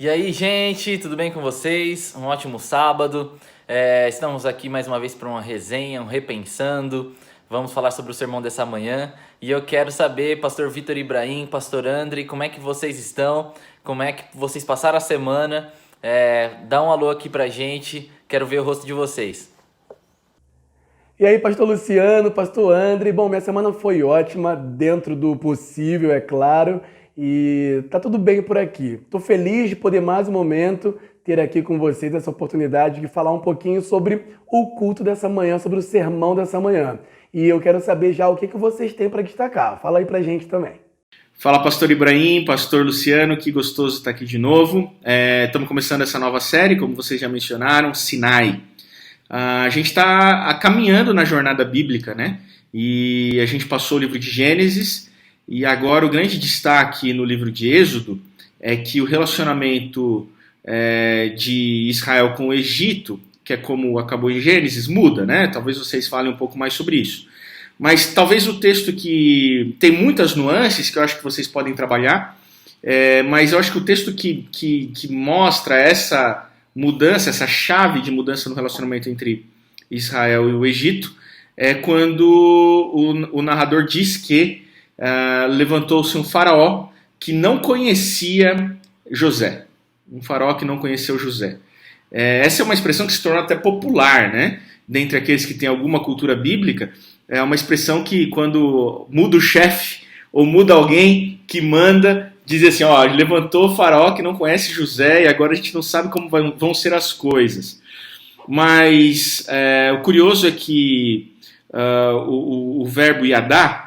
E aí, gente, tudo bem com vocês? Um ótimo sábado. Estamos aqui mais uma vez para uma resenha, um Repensando. Vamos falar sobre o sermão dessa manhã. E eu quero saber, Pastor Vitor Ibrahim, Pastor André, como é que vocês estão? Como é que vocês passaram a semana? Dá um alô aqui pra gente. Quero ver o rosto de vocês. E aí, pastor Luciano, pastor André, bom, minha semana foi ótima, dentro do possível, é claro, e tá tudo bem por aqui. Tô feliz de poder mais um momento ter aqui com vocês essa oportunidade de falar um pouquinho sobre o culto dessa manhã, sobre o sermão dessa manhã. E eu quero saber já o que vocês têm para destacar. Fala aí pra gente também. Fala, pastor Ibrahim, pastor Luciano, que gostoso estar aqui de novo. Estamos começando essa nova série, como vocês já mencionaram, Sinai. A gente está caminhando na jornada bíblica, né? E a gente passou o livro de Gênesis, e agora o grande destaque no livro de Êxodo é que o relacionamento de Israel com o Egito, que é como acabou em Gênesis, muda, né? Talvez vocês falem um pouco mais sobre isso. Mas talvez o texto que tem muitas nuances que eu acho que vocês podem trabalhar, mas eu acho que o texto que mostra essa mudança, essa chave de mudança no relacionamento entre Israel e o Egito, é quando o narrador diz que levantou-se um faraó que não conhecia José. Um faraó que não conheceu José. Essa é uma expressão que se torna até popular, né? Dentre aqueles que têm alguma cultura bíblica, é uma expressão que quando muda o chefe ou muda alguém que manda, diz assim, ó, levantou o faraó que não conhece José e agora a gente não sabe como vão ser as coisas. Mas o curioso é que o verbo yadá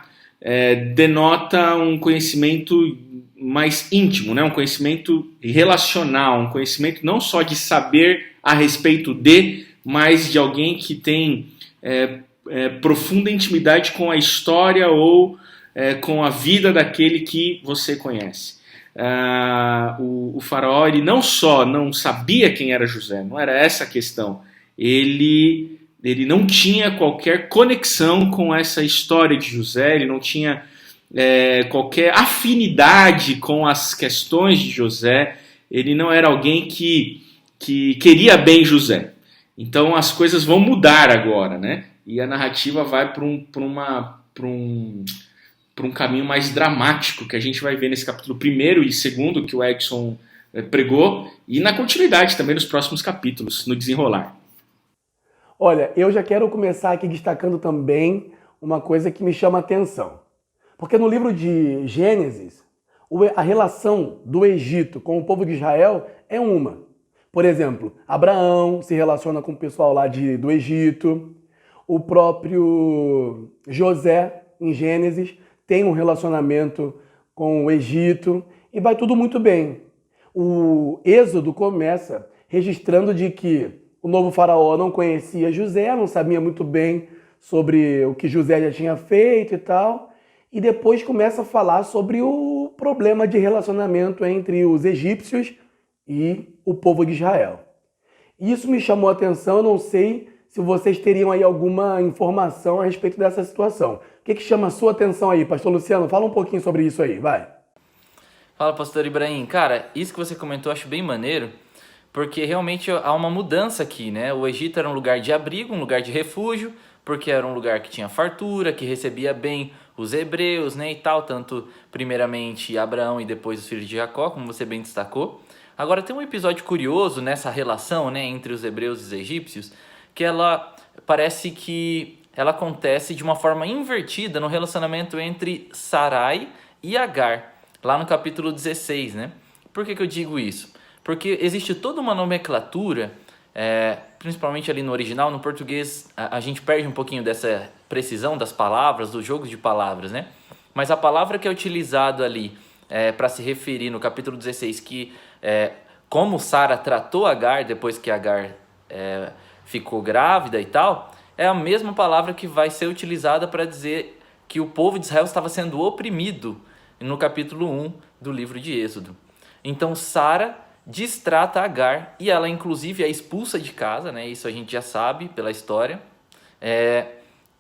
denota um conhecimento mais íntimo, né? Um conhecimento relacional, um conhecimento não só de saber a respeito de, mas de alguém que tem profunda intimidade com a história ou com a vida daquele que você conhece. O faraó ele não só não sabia quem era José, não era essa a questão, ele não tinha qualquer conexão com essa história de José, ele não tinha qualquer afinidade com as questões de José, ele não era alguém que queria bem José. Então as coisas vão mudar agora, né? E a narrativa vai para um caminho mais dramático, que a gente vai ver nesse capítulo 1º e 2º, que o Edson pregou, e na continuidade também nos próximos capítulos, no desenrolar. Olha, eu já quero começar aqui destacando também uma coisa que me chama a atenção. Porque no livro de Gênesis, a relação do Egito com o povo de Israel é uma. Por exemplo, Abraão se relaciona com o pessoal lá do Egito. O próprio José, em Gênesis, tem um relacionamento com o Egito. E vai tudo muito bem. O Êxodo começa registrando de que o novo faraó não conhecia José, não sabia muito bem sobre o que José já tinha feito e tal. E depois começa a falar sobre o problema de relacionamento entre os egípcios e o povo de Israel. Isso me chamou a atenção, eu não sei se vocês teriam aí alguma informação a respeito dessa situação. O que chama a sua atenção aí, pastor Luciano? Fala um pouquinho sobre isso aí, vai. Fala, pastor Ibrahim. Cara, isso que você comentou eu acho bem maneiro, porque realmente há uma mudança aqui, né? O Egito era um lugar de abrigo, um lugar de refúgio, porque era um lugar que tinha fartura, que recebia bem os hebreus, né, e tal, tanto primeiramente Abraão e depois os filhos de Jacó, como você bem destacou. Agora tem um episódio curioso nessa relação, né, entre os hebreus e os egípcios, que ela parece que ela acontece de uma forma invertida no relacionamento entre Sarai e Agar, lá no capítulo 16, né? Por que eu digo isso? Porque existe toda uma nomenclatura, principalmente ali no original, no português a gente perde um pouquinho dessa precisão das palavras, dos jogos de palavras, né? Mas a palavra que é utilizada ali para se referir no capítulo 16, que como Sara tratou Agar depois que Agar ficou grávida e tal, é a mesma palavra que vai ser utilizada para dizer que o povo de Israel estava sendo oprimido no capítulo 1 do livro de Êxodo. Então Sara destrata Agar e ela inclusive é expulsa de casa, né? Isso a gente já sabe pela história.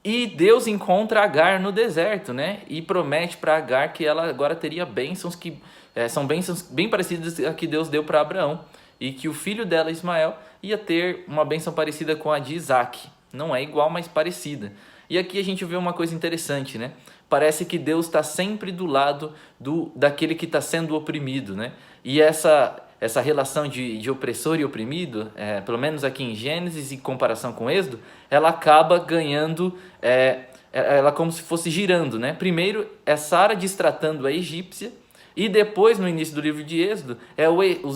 E Deus encontra Agar no deserto, né? E promete para Agar que ela agora teria bênçãos que são bênçãos bem parecidas a que Deus deu para Abraão. E que o filho dela, Ismael, ia ter uma bênção parecida com a de Isaac. Não é igual, mas parecida. E aqui a gente vê uma coisa interessante, né? Parece que Deus está sempre do lado daquele que está sendo oprimido, né? E essa relação de opressor e oprimido, pelo menos aqui em Gênesis, em comparação com Êxodo, ela acaba ganhando, ela como se fosse girando, né? Primeiro é Sara destratando a egípcia, e depois, no início do livro de Êxodo,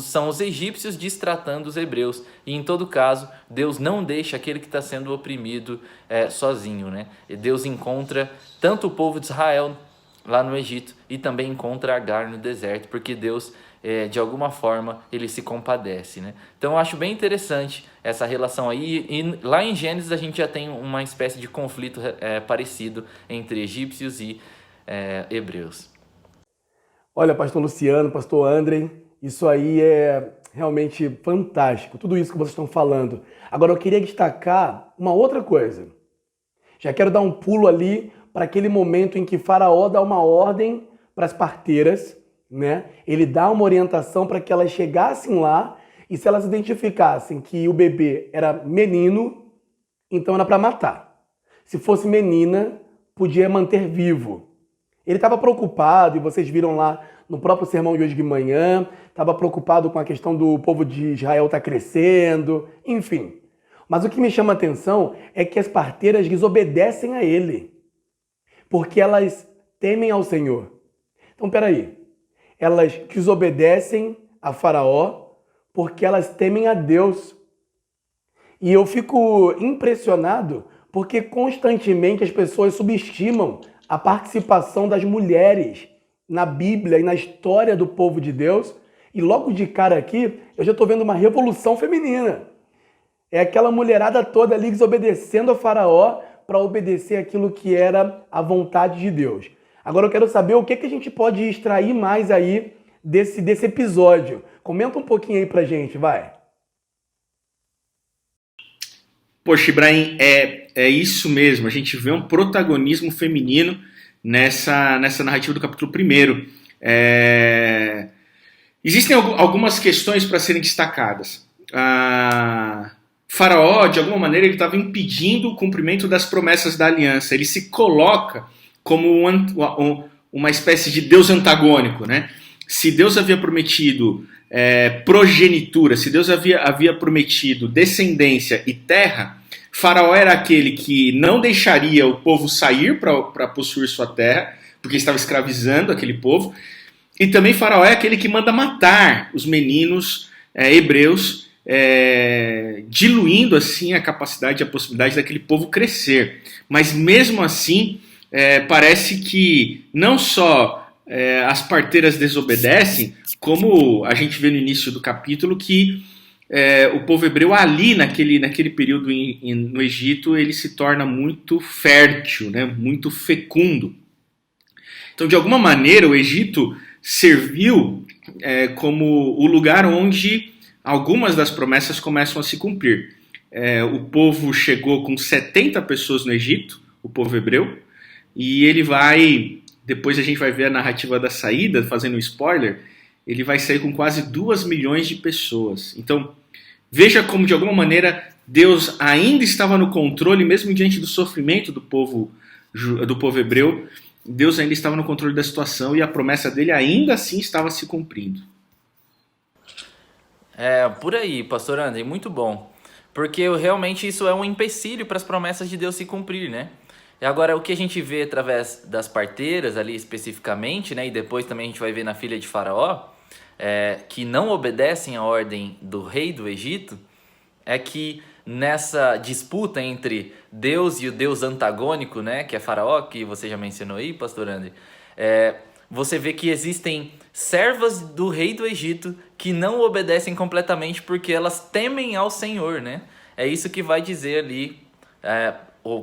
são os egípcios destratando os hebreus. E em todo caso, Deus não deixa aquele que está sendo oprimido sozinho, né? E Deus encontra tanto o povo de Israel lá no Egito e também encontra Agar no deserto, porque Deus, de alguma forma, ele se compadece, né? Então eu acho bem interessante essa relação aí. E lá em Gênesis a gente já tem uma espécie de conflito parecido entre egípcios e hebreus. Olha, pastor Luciano, pastor André, isso aí é realmente fantástico, tudo isso que vocês estão falando. Agora eu queria destacar uma outra coisa. Já quero dar um pulo ali para aquele momento em que Faraó dá uma ordem para as parteiras, né? Ele dá uma orientação para que elas chegassem lá e se elas identificassem que o bebê era menino, então era para matar. Se fosse menina, podia manter vivo. Ele estava preocupado, e vocês viram lá no próprio sermão de hoje de manhã, estava preocupado com a questão do povo de Israel estar crescendo, enfim. Mas o que me chama a atenção é que as parteiras desobedecem a ele, porque elas temem ao Senhor. Então, peraí, elas desobedecem a Faraó porque elas temem a Deus. E eu fico impressionado porque constantemente as pessoas subestimam a participação das mulheres na Bíblia e na história do povo de Deus. E logo de cara aqui, eu já estou vendo uma revolução feminina. É aquela mulherada toda ali desobedecendo a Faraó para obedecer aquilo que era a vontade de Deus. Agora eu quero saber o que a gente pode extrair mais aí desse episódio. Comenta um pouquinho aí pra gente, vai. Poxa, Ibrahim, é isso mesmo. A gente vê um protagonismo feminino nessa narrativa do capítulo 1. Existem algumas questões para serem destacadas. Faraó, de alguma maneira, ele estava impedindo o cumprimento das promessas da aliança. Ele se coloca como uma espécie de Deus antagônico, né? Se Deus havia prometido progenitura, se Deus havia prometido descendência e terra, Faraó era aquele que não deixaria o povo sair para possuir sua terra, porque estava escravizando aquele povo, e também Faraó é aquele que manda matar os meninos hebreus, diluindo assim a capacidade e a possibilidade daquele povo crescer. Mas mesmo assim, parece que não só as parteiras desobedecem, como a gente vê no início do capítulo que o povo hebreu ali, naquele período no Egito, ele se torna muito fértil, né, muito fecundo. Então, de alguma maneira, o Egito serviu como o lugar onde algumas das promessas começam a se cumprir. O povo chegou com 70 pessoas no Egito, o povo hebreu, e ele vai, depois a gente vai ver a narrativa da saída, fazendo um spoiler, ele vai sair com quase 2 milhões de pessoas. Então, veja como, de alguma maneira, Deus ainda estava no controle, mesmo diante do sofrimento do povo hebreu, Deus ainda estava no controle da situação e a promessa dele ainda assim estava se cumprindo. Por aí, pastor André, muito bom. Porque realmente isso é um empecilho para as promessas de Deus se cumprir, né? E agora, o que a gente vê através das parteiras ali especificamente, né? E depois também a gente vai ver na filha de Faraó, que não obedecem à ordem do rei do Egito, é que nessa disputa entre Deus e o Deus antagônico, né, que é Faraó, que você já mencionou aí, pastor André, você vê que existem servas do rei do Egito que não obedecem completamente porque elas temem ao Senhor, né? É isso que vai dizer ali,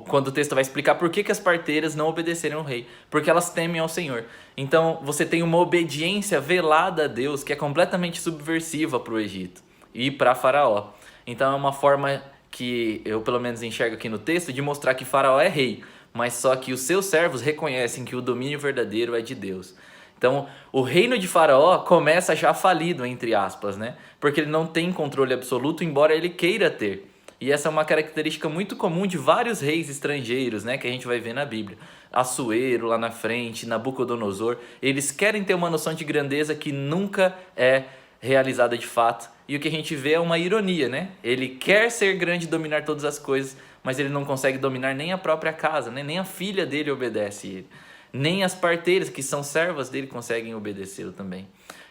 quando o texto vai explicar por que as parteiras não obedeceram ao rei, porque elas temem ao Senhor. Então você tem uma obediência velada a Deus que é completamente subversiva para o Egito e para Faraó. Então é uma forma que eu pelo menos enxergo aqui no texto de mostrar que Faraó é rei, mas só que os seus servos reconhecem que o domínio verdadeiro é de Deus. Então, o reino de Faraó começa já falido, entre aspas, né? Porque ele não tem controle absoluto, embora ele queira ter. E essa é uma característica muito comum de vários reis estrangeiros, né? Que a gente vai ver na Bíblia. Assuero, lá na frente, Nabucodonosor. Eles querem ter uma noção de grandeza que nunca é realizada de fato. E o que a gente vê é uma ironia, né? Ele quer ser grande e dominar todas as coisas, mas ele não consegue dominar nem a própria casa, né? Nem a filha dele obedece ele. Nem as parteiras, que são servas dele, conseguem obedecê-lo também.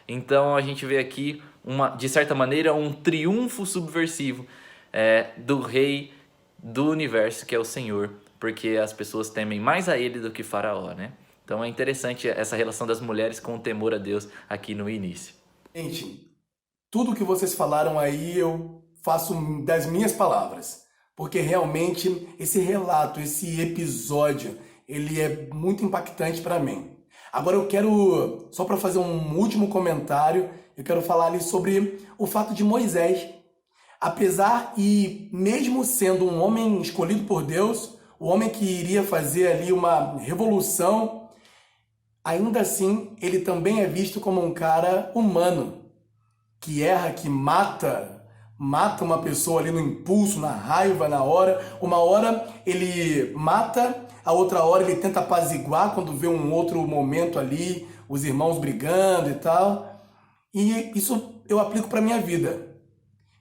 Então a gente vê aqui, de certa maneira, um triunfo subversivo do rei do universo, que é o Senhor, porque as pessoas temem mais a ele do que Faraó, né? Então é interessante essa relação das mulheres com o temor a Deus aqui no início. Gente, tudo que vocês falaram aí eu faço das minhas palavras, porque realmente esse relato, esse episódio, ele é muito impactante para mim. Agora eu quero, só para fazer um último comentário, eu quero falar ali sobre o fato de Moisés. Apesar e mesmo sendo um homem escolhido por Deus, o homem que iria fazer ali uma revolução, ainda assim ele também é visto como um cara humano, que erra, que mata uma pessoa ali no impulso, na raiva, na hora. Uma hora ele mata, a outra hora ele tenta apaziguar quando vê um outro momento ali, os irmãos brigando e tal. E isso eu aplico para minha vida.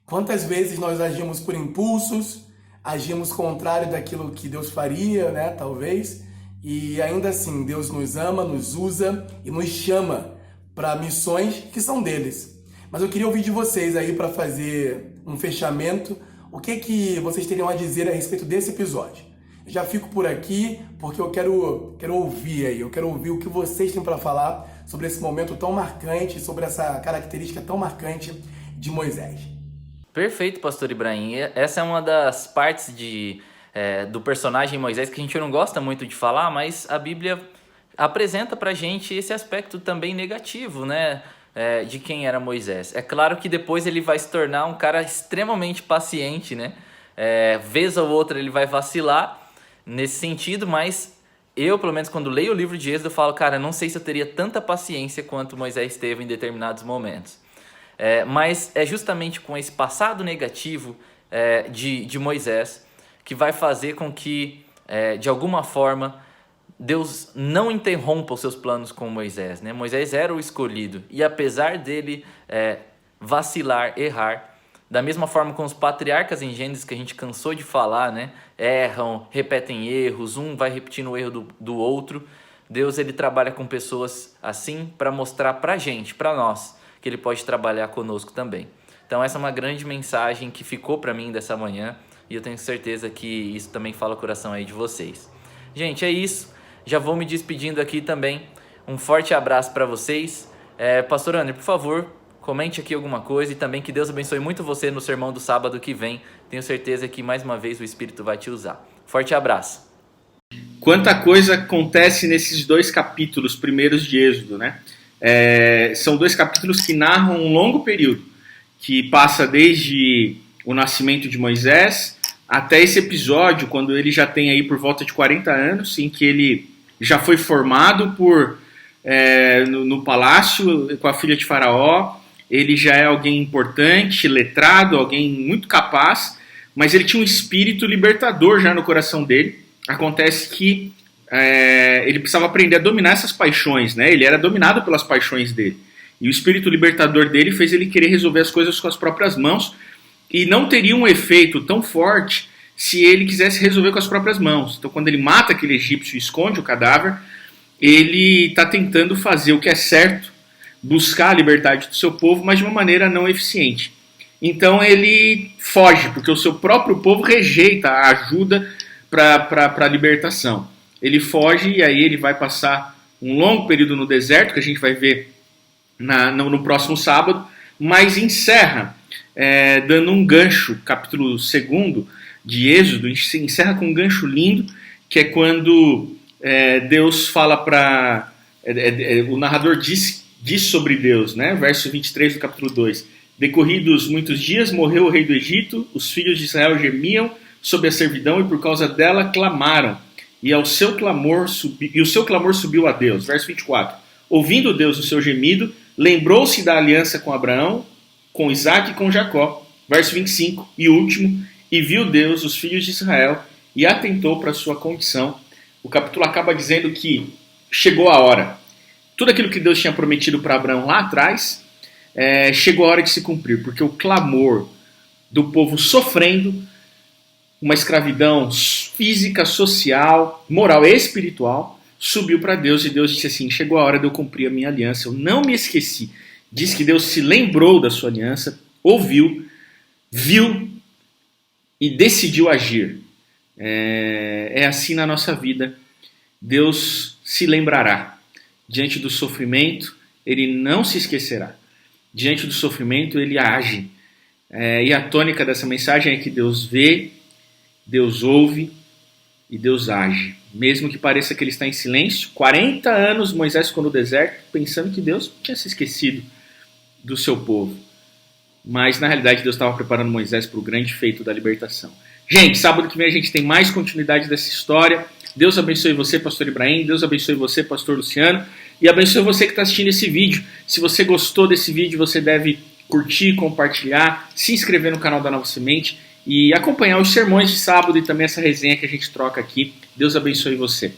Quantas vezes nós agimos por impulsos, agimos contrário daquilo que Deus faria, né, talvez, e ainda assim Deus nos ama, nos usa e nos chama para missões que são deles. Mas eu queria ouvir de vocês aí para fazer um fechamento, o que vocês teriam a dizer a respeito desse episódio. Eu já fico por aqui porque eu quero ouvir aí, eu quero ouvir o que vocês têm para falar sobre esse momento tão marcante, sobre essa característica tão marcante de Moisés. Perfeito, pastor Ibrahim. Essa é uma das partes do personagem Moisés que a gente não gosta muito de falar, mas a Bíblia apresenta pra gente esse aspecto também negativo, né? De quem era Moisés. É claro que depois ele vai se tornar um cara extremamente paciente, né? Vez ou outra ele vai vacilar nesse sentido, mas eu, pelo menos, quando leio o livro de Êxodo, eu falo, cara, não sei se eu teria tanta paciência quanto Moisés teve em determinados momentos. Mas é justamente com esse passado negativo de Moisés que vai fazer com que, de alguma forma, Deus não interrompa os seus planos com Moisés, né? Moisés era o escolhido e apesar dele vacilar, errar, da mesma forma com os patriarcas em Gênesis que a gente cansou de falar, né? Erram, repetem erros, um vai repetindo o erro do outro. Deus ele trabalha com pessoas assim para mostrar pra gente, pra nós, que ele pode trabalhar conosco também. Então essa é uma grande mensagem que ficou para mim dessa manhã e eu tenho certeza que isso também fala o coração aí de vocês. Gente, é isso. Já vou me despedindo aqui também. Um forte abraço para vocês. Pastor André, por favor, comente aqui alguma coisa e também que Deus abençoe muito você no sermão do sábado que vem. Tenho certeza que mais uma vez o Espírito vai te usar. Forte abraço. Quanta coisa acontece nesses 2 capítulos primeiros de Êxodo, né? São 2 capítulos que narram um longo período, que passa desde o nascimento de Moisés até esse episódio, quando ele já tem aí por volta de 40 anos, em que ele já foi formado no palácio com a filha de Faraó. Ele já é alguém importante, letrado, alguém muito capaz, mas ele tinha um espírito libertador já no coração dele. Acontece que ele precisava aprender a dominar essas paixões, né? Ele era dominado pelas paixões dele. E o espírito libertador dele fez ele querer resolver as coisas com as próprias mãos e não teria um efeito tão forte se ele quisesse resolver com as próprias mãos. Então, quando ele mata aquele egípcio e esconde o cadáver, ele está tentando fazer o que é certo, buscar a liberdade do seu povo, mas de uma maneira não eficiente. Então, ele foge, porque o seu próprio povo rejeita a ajuda para a libertação. Ele foge e aí ele vai passar um longo período no deserto, que a gente vai ver no próximo sábado, mas encerra dando um gancho, capítulo 2 de Êxodo, encerra com um gancho lindo, que é quando Deus fala para... o narrador diz sobre Deus, né? Verso 23 do capítulo 2. Decorridos muitos dias, morreu o rei do Egito, os filhos de Israel gemiam sob a servidão e por causa dela clamaram. e o seu clamor subiu a Deus. Verso 24. Ouvindo Deus o seu gemido, lembrou-se da aliança com Abraão, com Isaac e com Jacó. Verso 25 e último. E viu Deus os filhos de Israel e atentou para a sua condição. O capítulo acaba dizendo que chegou a hora. Tudo aquilo que Deus tinha prometido para Abraão lá atrás, chegou a hora de se cumprir, porque o clamor do povo sofrendo uma escravidão física, social, moral e espiritual, subiu para Deus e Deus disse assim, chegou a hora de eu cumprir a minha aliança, eu não me esqueci. Diz que Deus se lembrou da sua aliança, ouviu, viu e decidiu agir. É assim na nossa vida. Deus se lembrará. Diante do sofrimento, Ele não se esquecerá. Diante do sofrimento, Ele age. E a tônica dessa mensagem é que Deus vê, Deus ouve e Deus age. Mesmo que pareça que Ele está em silêncio, 40 anos Moisés ficou no deserto pensando que Deus tinha se esquecido do seu povo. Mas na realidade Deus estava preparando Moisés para o grande feito da libertação. Gente, sábado que vem a gente tem mais continuidade dessa história. Deus abençoe você, pastor Ibrahim. Deus abençoe você, pastor Luciano. E abençoe você que está assistindo esse vídeo. Se você gostou desse vídeo, você deve curtir, compartilhar, se inscrever no canal da Nova Semente e acompanhar os sermões de sábado e também essa resenha que a gente troca aqui. Deus abençoe você.